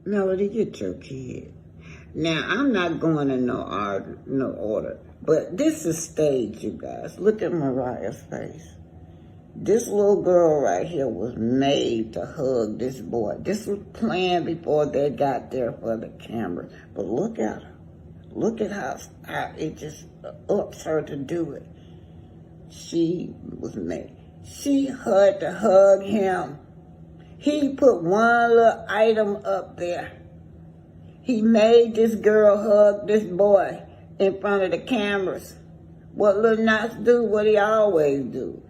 Melody, get your kid. Now, I'm not going in no order, but this is staged, you guys. Look at Mariah's face. This little girl right here was made to hug this boy. This was planned before they got there for the camera. But look at her. Look at how it just ups her to do it. She was made. She had to hug him. He put one little item up there. He made this girl hug this boy in front of the cameras. What little Knox do, what he always do.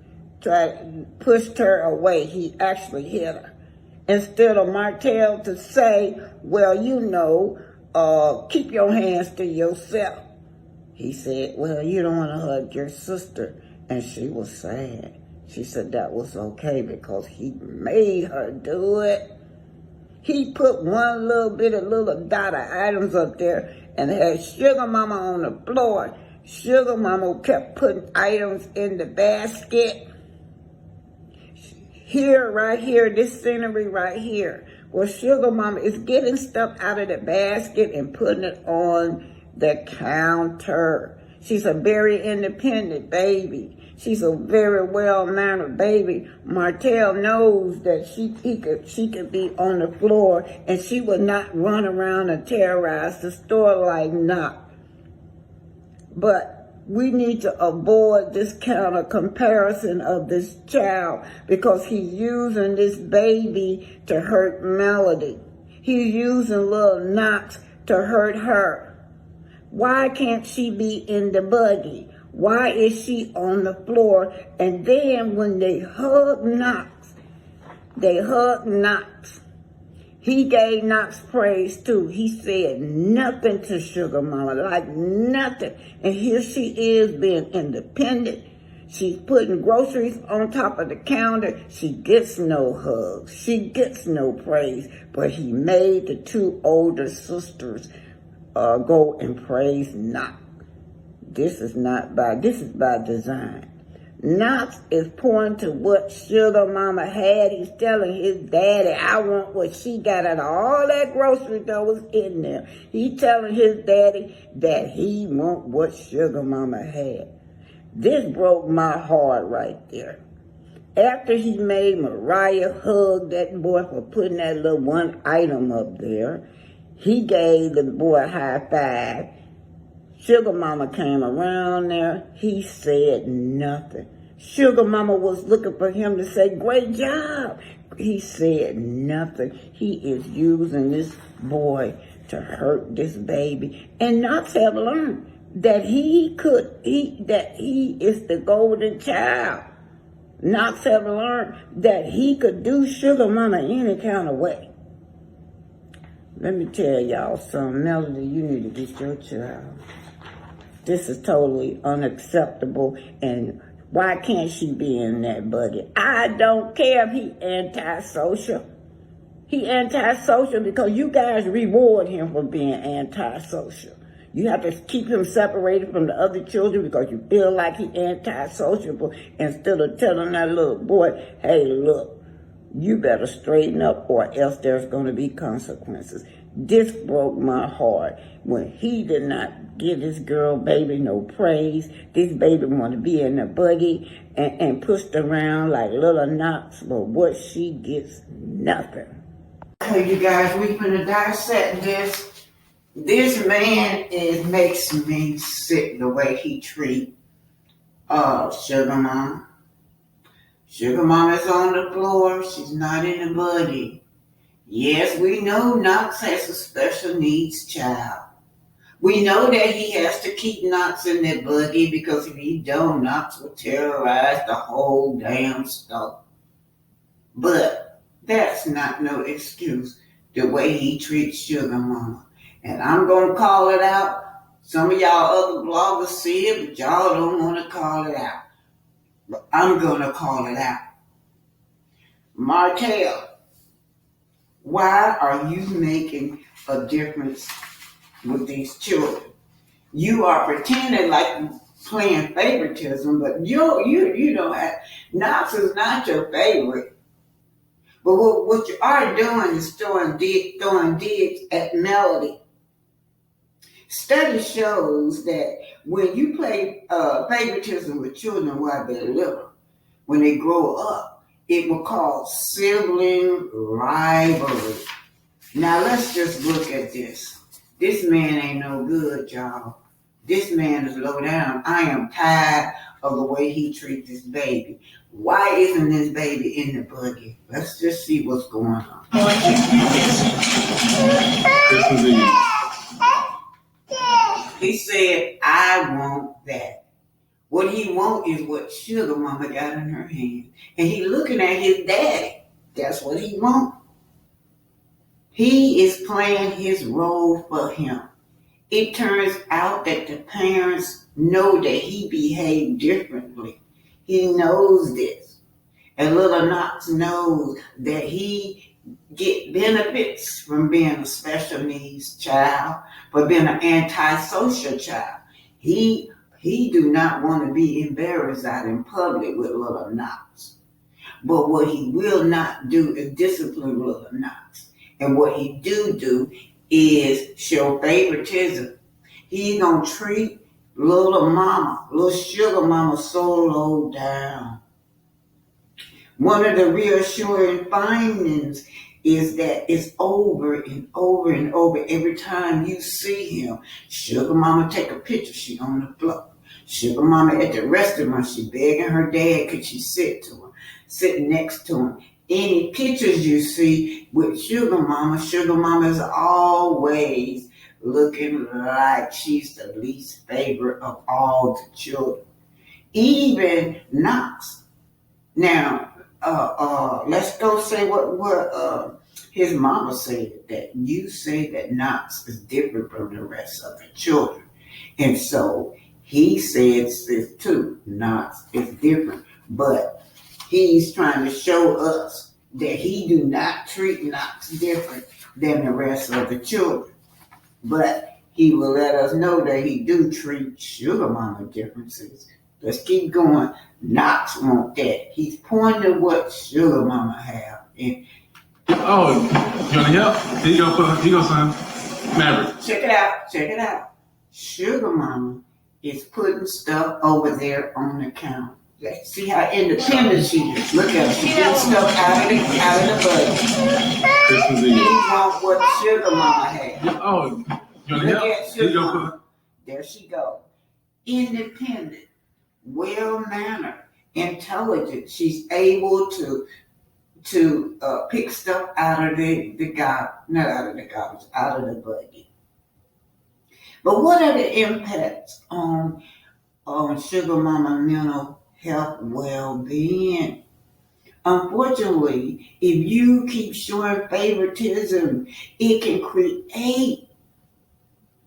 Pushed her away. He actually hit her. Instead of Martel to say, well, keep your hands to yourself. He said, well, you don't want to hug your sister. And she was sad. She said that was okay because he made her do it. He put one little dot of items up there and had Sugar Mama on the floor. Sugar Mama kept putting items in the basket. Here, right here, this scenery right here, where Sugar Mama is getting stuff out of the basket and putting it on the counter. She's a very independent baby. She's a very well-mannered baby. Martel knows that she could be on the floor and she would not run around and terrorize the store like Knox. But we need to avoid this kind of comparison of this child because he's using this baby to hurt Melody. He's using little Knox to hurt her. Why can't she be in the buggy? Why is she on the floor? And then when they hug Knox, he gave Knox praise too. He said nothing to Sugar Mama, like nothing. And here she is being independent. She's putting groceries on top of the counter. She gets no hugs. She gets no praise. But he made the two older sisters go and praise Knox. This is by design. Knox is pointing to what Sugar Mama had. He's telling his daddy, I want what she got out of all that grocery that was in there. He's telling his daddy that he want what Sugar Mama had. This broke my heart right there. After he made Mariah hug that boy for putting that little one item up there, he gave the boy a high five. Sugar Mama came around there. He said nothing. Sugar Mama was looking for him to say, great job. He said nothing. He is using this boy to hurt this baby. And Knox have learned that he is the golden child. Knox have learned that he could do Sugar Mama any kind of way. Let me tell y'all something. Melody, you need to get your child. This is totally unacceptable, and why can't she be in that buggy? I don't care if he antisocial. He antisocial because you guys reward him for being antisocial. You have to keep him separated from the other children because you feel like he antisocial instead of telling that little boy, hey, look, you better straighten up or else there's going to be consequences. This broke my heart when he did not give this girl baby no praise. This baby wanted to be in the buggy and pushed around like little Knox, but what she gets, nothing. Hey, you guys, we're going to dissect this. This man makes me sick the way he treats Sugar Mama. Sugar Mama's on the floor. She's not in the buggy. Yes, we know Knox has a special needs child. We know that he has to keep Knox in that buggy because if he don't, Knox will terrorize the whole damn store. But that's not no excuse the way he treats Sugar Mama. And I'm going to call it out. Some of y'all other bloggers see it, but y'all don't want to call it out. But I'm going to call it out. Martel, why are you making a difference with these children? You are pretending like you're playing favoritism, but you don't have, Knox is not your favorite. But what you are doing is throwing digs at Melody. Study shows that when you play favoritism with children while they're little, when they grow up, it will cause sibling rivalry. Now let's just look at this. This man ain't no good, y'all. This man is low down. I am tired of the way he treats this baby. Why isn't this baby in the buggy? Let's just see what's going on. He said, I want that. What he want is what Sugar Mama got in her hand. And he looking at his daddy. That's what he want. He is playing his role for him. It turns out that the parents know that he behaved differently. He knows this. And little Knox knows that he get benefits from being a special needs child, for being an antisocial child. He do not want to be embarrassed out in public with little Knox. But what he will not do is discipline little Knox. And what he do is show favoritism. He gonna treat little Sugar Mama so low down. One of the reassuring findings is that it's over and over and over. Every time you see him, Sugar Mama take a picture, she on the floor. Sugar Mama at the restaurant, she begging her dad, could she sit next to him. Any pictures you see with Sugar Mama is always looking like she's the least favorite of all the children. Even Knox. Now, let's go say what his mama said, that you say that Knox is different from the rest of the children. And so he says this too, Knox is different. But he's trying to show us that he do not treat Knox different than the rest of the children. But he will let us know that he do treat Sugar Mama differences. Let's keep going. Knox want that. He's pointing to what Sugar Mama have. And you want to help? Here you go, son. Maverick. Check it out. Sugar Mama is putting stuff over there on the counter. Let's see how independent she is. Look at her. She's getting stuff out of the budget. He want what Sugar Mama has. You want to help? Here you go. There she go. Independent, well-mannered, intelligent. She's able to pick stuff out of out of the budget. But what are the impacts on Sugar Mama mental health well-being? Unfortunately, if you keep showing favoritism, it can create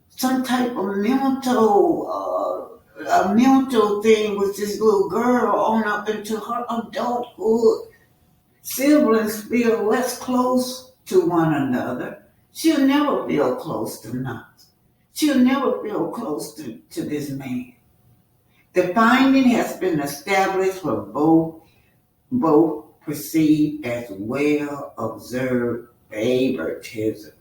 some type of mental thing with this little girl on up into her adulthood. Siblings feel less close to one another. She'll never feel close to Knox. She'll never feel close to this man. The finding has been established for both perceived as well-observed favoritism.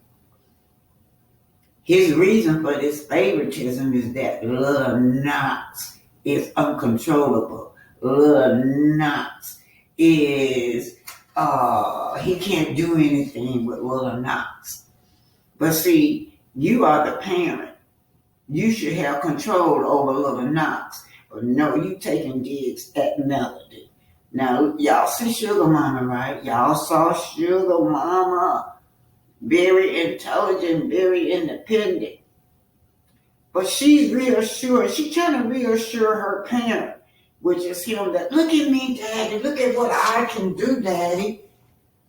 His reason for this favoritism is that little Knox is uncontrollable. Little Knox is, he can't do anything with little Knox. But see, you are the parent. You should have control over little Knox. But no, you taking digs at Melody. Now, y'all see Sugar Mama, right? Y'all saw Sugar Mama. Very intelligent, very independent. But she's reassured. She's trying to reassure her parent, which is him, that look at me, Daddy. Look at what I can do, Daddy.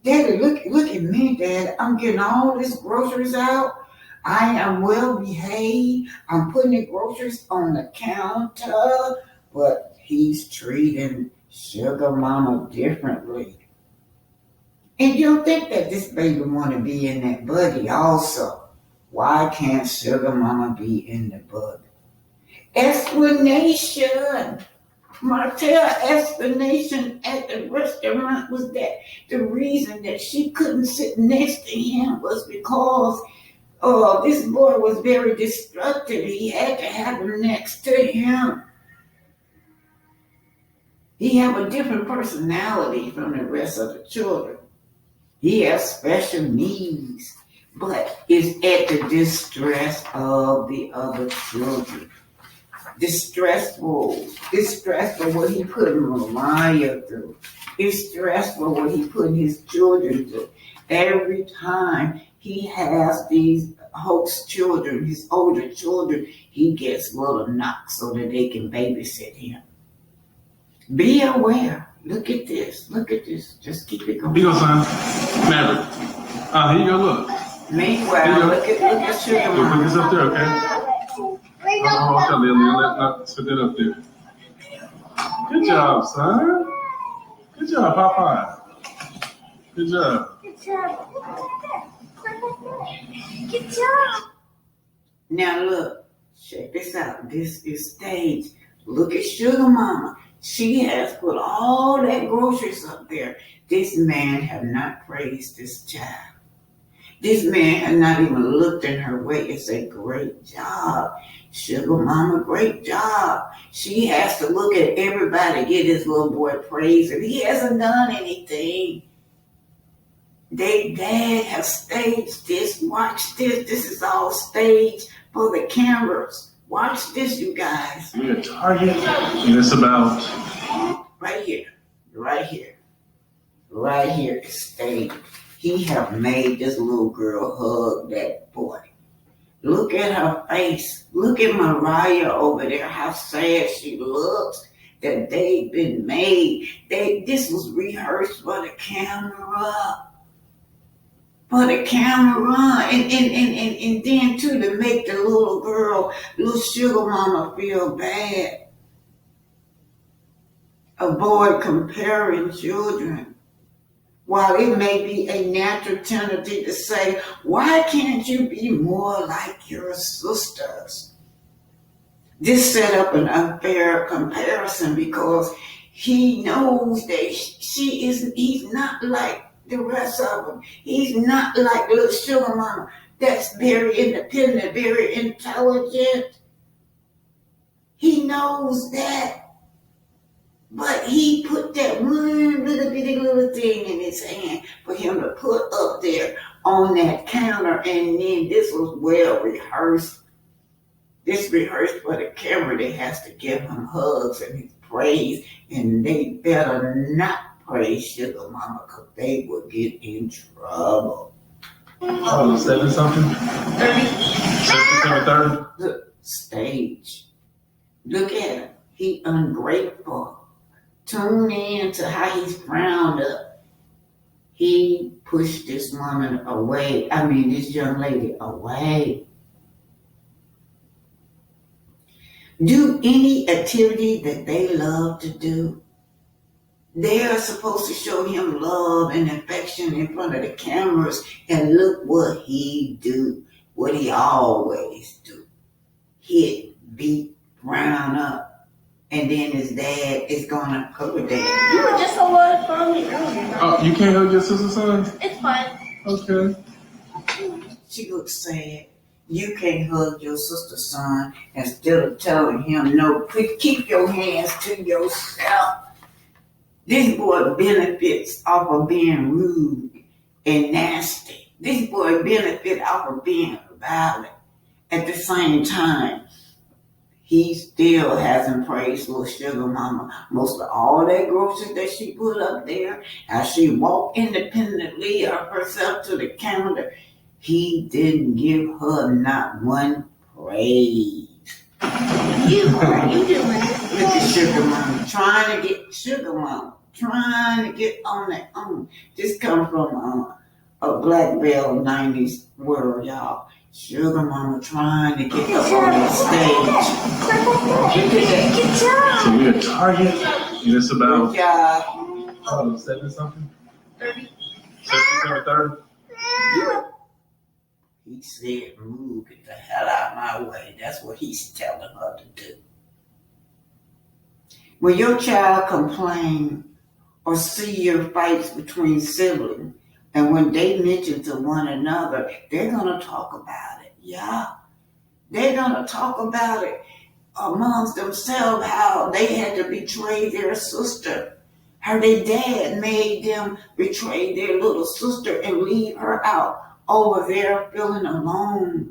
Daddy, look at me, Daddy. I'm getting all these groceries out. I am well behaved. I'm putting the groceries on the counter. But he's treating Sugar Mama differently. And you don't think that this baby want to be in that buggy also. Why can't Sugar Mama be in the buggy? Explanation. Martel's explanation at the restaurant was that the reason that she couldn't sit next to him was because this boy was very destructive. He had to have him next to him. He had a different personality from the rest of the children. He has special needs, but it's at the distress of the other children. Distressful what he put Mariah through. It's stressful what he put his children through. Every time he has these host children, his older children, he gets little knocks so that they can babysit him. Be aware. Look at this. Just keep it going. Here you go, son. Maverick. Here you go, look. Meanwhile, look at Sugar Put Mama. this up there, okay? Okay, Lily. Let's put that up there. Good job, son. Good job, Papa. Good job. Good job. Now look, check this out. This is stage. Look at Sugar Mama. She has put all that groceries up there. This man have not praised this child. This man has not even looked in her way and said, great job. Sugar Mama, great job. She has to look at everybody, get this little boy praise, and he hasn't done anything. They dad have staged this. Watch this. This is all staged for the cameras. Watch this, you guys. We're at Target, and it's about... Right here is staged. He have made this little girl hug that boy. Look at her face. Look at Mariah over there, how sad she looks that they've been made. This was rehearsed for the camera. And then too, to make the little girl, little Sugar Mama feel bad. Avoid comparing children. While it may be a natural tendency to say, why can't you be more like your sisters? This set up an unfair comparison because he knows that he's not like the rest of them. He's not like little Sugar Mama that's very independent, very intelligent. He knows that. But he put that one little bitty little thing in his hand for him to put up there on that counter, and then this was well rehearsed. This rehearsed for the camera. They has to give him hugs and his praise, and they better not praise Sugar Mama because they would get in trouble. 7 something? 30. Look, stage. Look at him. He ungrateful. Tune in to how he's frowned up. He pushed this woman away. This young lady away. Do any activity that they love to do. They are supposed to show him love and affection in front of the cameras, and look what he do. What he always do. Hit, beat, round up. And then his dad is gonna cover that. You were just a lot for me earlier. Oh, you can't hug your sister, son? It's fine. Okay. She looks sad. You can't hug your sister's son instead of telling him, no, keep your hands to yourself. This boy benefits off of being rude and nasty. This boy benefits off of being violent. At the same time, he still hasn't praised little Sugar Mama. Most of all that groceries that she put up there, as she walked independently of herself to the counter, he didn't give her not one praise. You doing? Look at Sugar Mama, trying to get Sugar Mama, trying to get on that own. This comes from a Black Bell 90s world, y'all. Sugar Mama trying to get up on that stage. Look at that. Good job. So we're at Target, and it's about... Good job. 7 something? 30. 7:30. He said, move, get the hell out of my way. That's what he's telling her to do. When your child complains or see your fights between siblings, and when they mention to one another, they're going to talk about it. Yeah. They're going to talk about it amongst themselves, how they had to betray their sister, how their dad made them betray their little sister and leave her out over there feeling alone,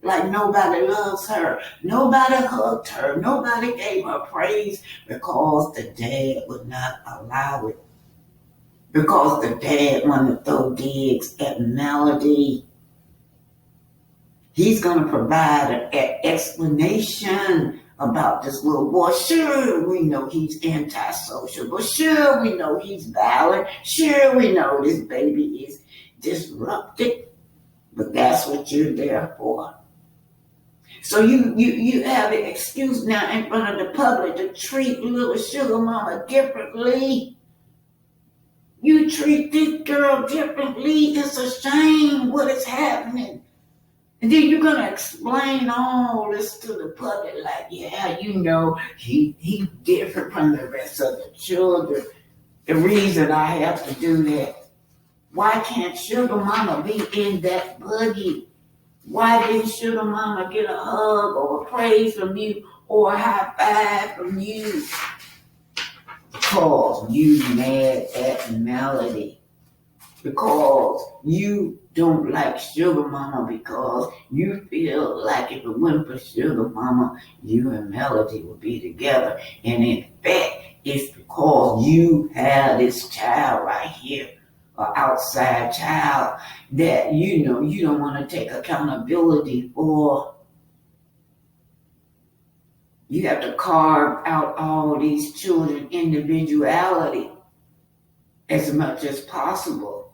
like nobody loves her, nobody hugged her, nobody gave her praise because the dad would not allow it, because the dad wanted to throw digs at Melody. He's going to provide an explanation about this little boy. Sure, we know he's antisocial, but sure, we know he's violent. Sure, we know this baby is disrupted, but that's what you're there for. So you have an excuse now in front of the public to treat little sugar mama differently. You treat this girl differently. It's a shame what is happening. And then you're going to explain all this to the public like, yeah, you know, he's different from the rest of the children. The reason I have to do that, why can't sugar mama be in that buggy? Why didn't sugar mama get a hug or a praise from you or a high five from you? Because you mad at Melody. Because you don't like sugar mama, because you feel like if it wasn't for sugar mama, you and Melody would be together. And in fact, it's because you have this child right here, an outside child, that you know you don't want to take accountability for. You have to carve out all these children's individuality as much as possible.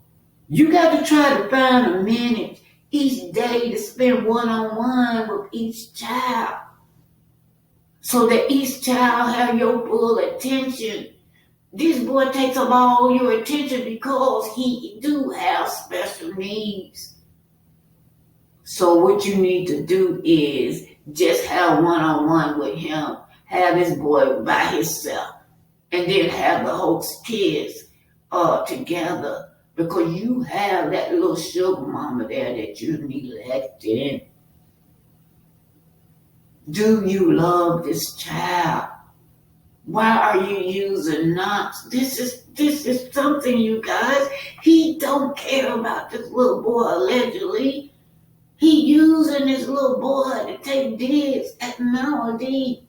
You got to try to find a minute each day to spend one-on-one with each child so that each child have your full attention. This boy takes up all your attention because he do have special needs. So what you need to do is just have one-on-one with him, have this boy by himself, and then have the host kids together. Because you have that little sugar mama there that you neglected. Do you love this child? Why are you using knox? This is something, you guys. He don't care about this little boy allegedly. He using this little boy to take digs at Melody.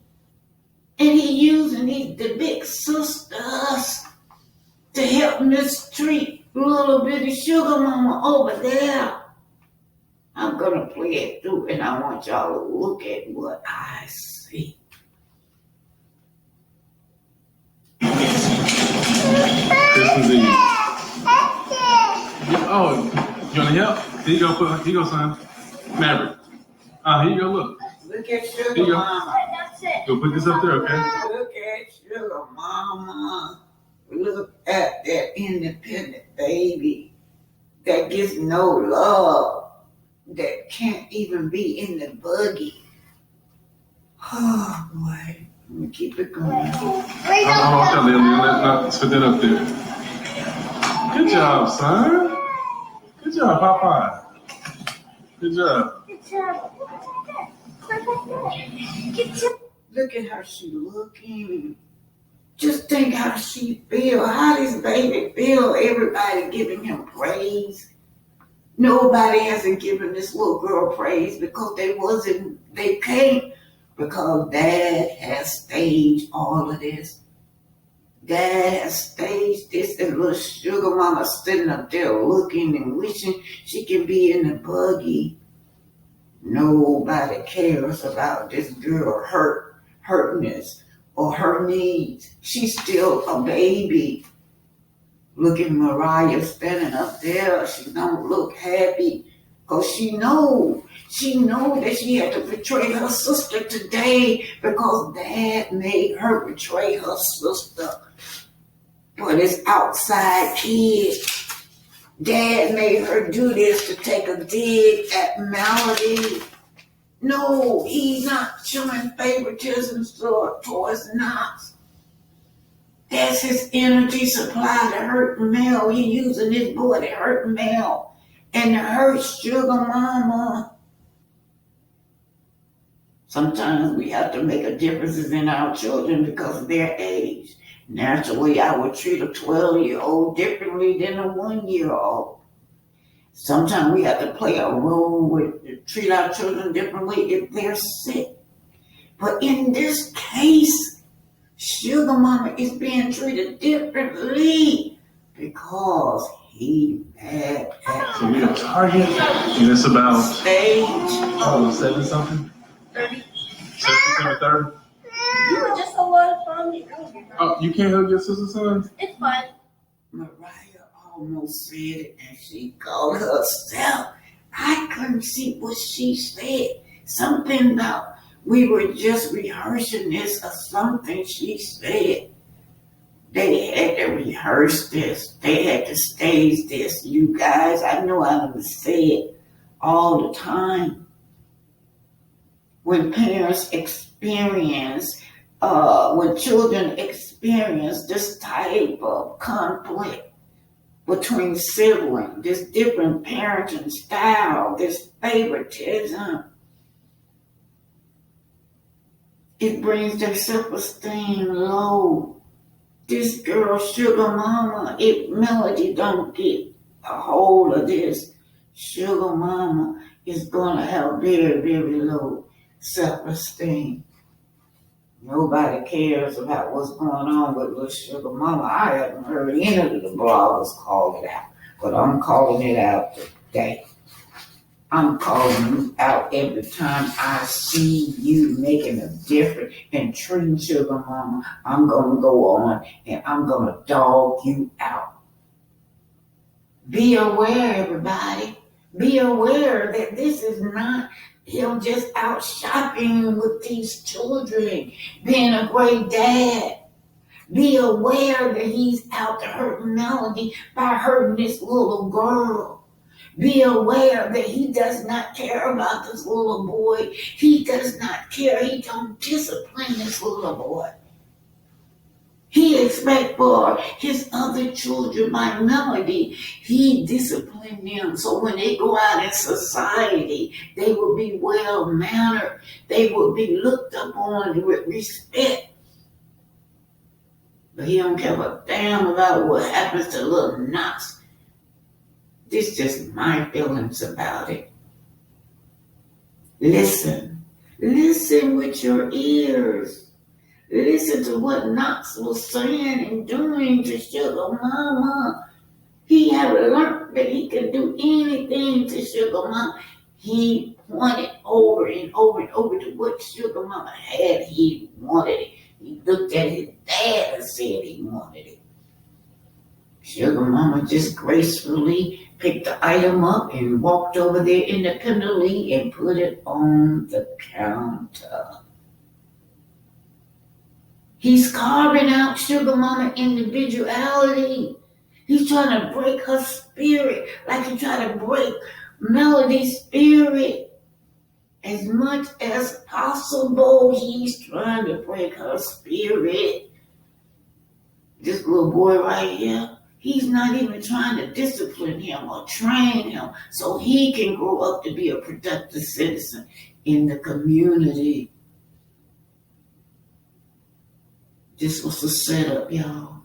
And he using the big sisters to help mistreat little bitty sugar mama over there. I'm going to play it through and I want y'all to look at what I see. Christmas Eve. Oh, you want to help? Here you go, son. Maverick. Here you go, look. Look at sugar mama. That's it. Go put this up there, okay? Look at sugar mama. Look at that independent baby that gets no love, that can't even be in the buggy. Oh boy, let me keep it going. I want that, Lily. Let's put that up there. Good job, son. Good job, Papa. Good job. Good job. Good job. Look at how she looking. Just think how she feel. How this baby feel? Everybody giving him praise. Nobody hasn't given this little girl praise because they can't, because Dad has staged all of this. Dad has staged this, and little sugar mama sitting up there looking and wishing she can be in the buggy. Nobody cares about this girl hurtness or her needs. She's still a baby. Look at Mariah standing up there. She don't look happy because she know that she had to betray her sister today because Dad made her betray her sister. But it's outside kid. Dad made her do this to take a dig at Melody. No, he's not showing favoritism towards Knox. That's his energy supply to hurt Mel. He using this boy to hurt Mel and to hurt Sugar Mama. Sometimes we have to make a difference in our children because of their age. Naturally, I would treat a 12-year-old differently than a 1-year-old. Sometimes we have to play a role with treat our children differently if they're sick. But in this case, Sugar Mama is being treated differently because he mad at So we are target, and it's about stage. 7 something? 30. 7 30? You were just a lot of fun earlier. Oh, you can't hug your sister's son? It's fine. Mariah almost said it and she called herself. I couldn't see what she said. Something about we were just rehearsing this or something she said. They had to rehearse this. They had to stage this. You guys, I know I never say it all the time. When parents experience, when children experience this type of conflict between siblings, this different parenting style, this favoritism, it brings their self-esteem low. This girl, Sugar Mama, if Melody don't get a hold of this, Sugar Mama is gonna have very, very low self-esteem. Nobody cares about what's going on with little Sugar Mama. I haven't heard any of the bloggers call it out, but I'm calling it out today. I'm calling you out every time I see you making a difference and treating Sugar Mama. I'm going to go on and I'm going to dog you out. Be aware, everybody. Be aware that this is not him just out shopping with these children, being a great dad. Be aware that he's out to hurt Melody by hurting this little girl. Be aware that he does not care about this little boy. He does not care. He don't discipline this little boy. He expects for his other children by Melody. He disciplined them so when they go out in society, they will be well-mannered. They will be looked upon with respect. But he don't care a damn about what happens to little Knox. This is just my feelings about it. Listen. Listen with your ears. Listen to what Knox was saying and doing to Sugar Mama. He had learned that he could do anything to Sugar Mama. He wanted over and over and over to what Sugar Mama had. He wanted it. He looked at his dad and said he wanted it. Sugar Mama just gracefully picked the item up and walked over there independently and put it on the counter. He's carving out Sugar Mama individuality. He's trying to break her spirit like he tried to break Melody's spirit. As much as possible, he's trying to break her spirit. This little boy right here, he's not even trying to discipline him or train him so he can grow up to be a productive citizen in the community. This was a setup, y'all.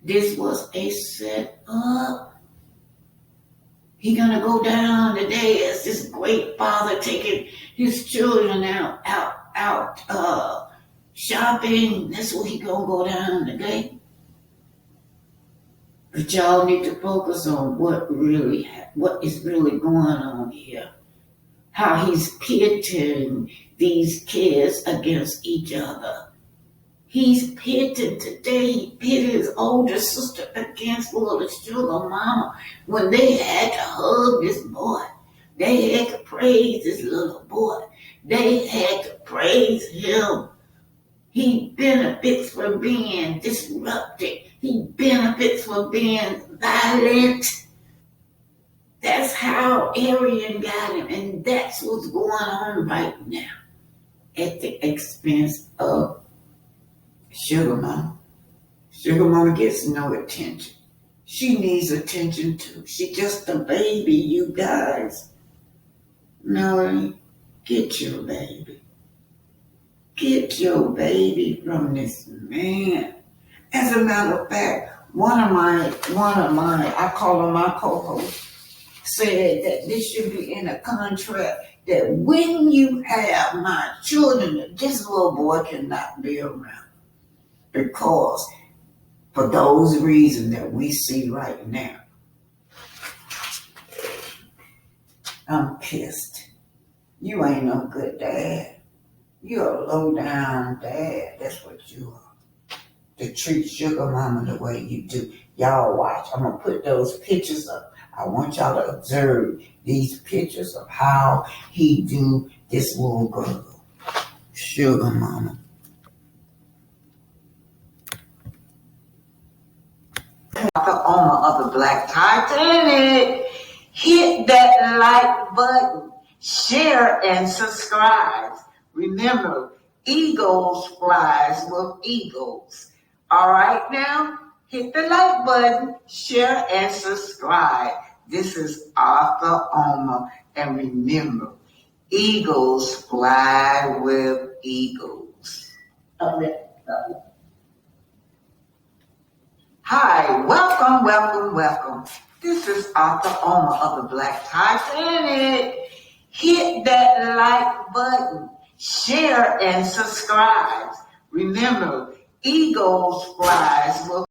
This was a setup. He's gonna go down today as this great father taking his children out shopping. That's what he's gonna go down today. But y'all need to focus on what is really going on here. How he's pitting these kids against each other. He's pitting today. He pitted his older sister against little Sugar Mama when they had to hug this boy. They had to praise this little boy. They had to praise him. He benefits from being disrupted. He benefits from being violent. That's how Arian got him, and that's what's going on right now at the expense of Sugar Mama. Sugar mama gets no attention. She needs attention too. She just a baby, you guys. No, get your baby. Get your baby from this man. As a matter of fact, one of my, I call him my co-host, said that this should be in a contract that when you have my children, this little boy cannot be around. Because for those reasons that we see right now, I'm pissed. You ain't no good dad. You're a low down dad. That's what you are. To treat sugar mama the way you do. Y'all watch. I'm going to put those pictures up. I want y'all to observe these pictures of how he do this little girl. Sugar mama. The owner of the Black Titanic. Hit that like button. Share and subscribe. Remember, eagles flies with eagles. All right now? Hit the like button, share, and subscribe. This is Arthur Omer, and remember, eagles fly with eagles. Hi, welcome. This is Arthur Omer of the Black Titanic. Hit that like button, share, and subscribe. Remember, eagles flies with